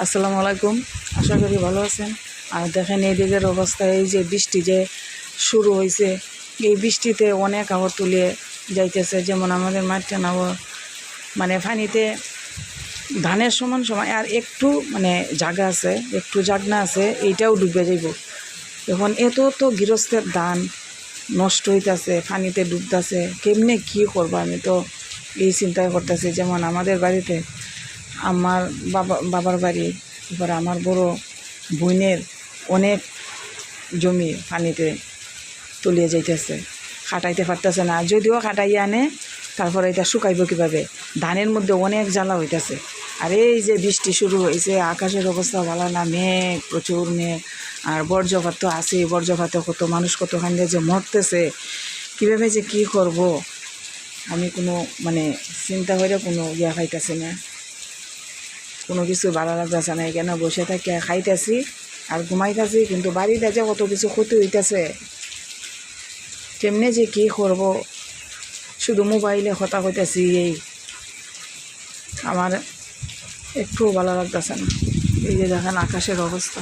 আসসালামু আলাইকুম। আশা করি ভালো আছেন। আর দেখেন এই দিকের অবস্থা, এই যে বৃষ্টি যে শুরু হয়েছে, এই বৃষ্টিতে অনেক আবর তুলে যাইতেছে। যেমন আমাদের মাঠটা নাবর মানে পানিতে ধানের সমান সময় আর একটু মানে জায়গা আছে, একটু জাগনা আছে, এইটাও ডুবে যাইব। এখন এত তো গৃহস্থের ধান নষ্ট হইতেছে, পানিতে ডুবতেছে, কেমনে কি করবো? আমি তো এই চিন্তাই করতেছি। যেমন আমাদের বাড়িতে আমার বাবার বাড়ি, এবার আমার বড় বোনের অনেক জমি পানিতে তলিয়ে যাইতেছে, খাটাইতে পারতেছে না। যদিও খাটাইয়া আনে, তারপরে এটা শুকাইব কীভাবে? ধানের মধ্যে অনেক জ্বালা হইতেছে। আর এই যে বৃষ্টি শুরু হয়েছে, আকাশের অবস্থা ভালো না, মেঘ, প্রচুর মেঘ। আর বর্জ্যপাত তো আছে, বর্জ্যপাতে কত মানুষ কতখানি যে মরতেছে, কীভাবে যে কী করব আমি কোনো মানে চিন্তা করে কোনো ইয়া খাইতেছে না, কোনো কিছু ভালো লাগতেছে না। এখানে বসে থাকি খাইতেছি আর ঘুমাইতেছি, কিন্তু বাড়িতে যে কত কিছু ক্ষতি হইতেছে, কেমনে যে কী করব? শুধু মোবাইলে কথা কইতেছি, এই আমার একটু ভালো লাগতেছে না। এই যে দেখেন আকাশের অবস্থা।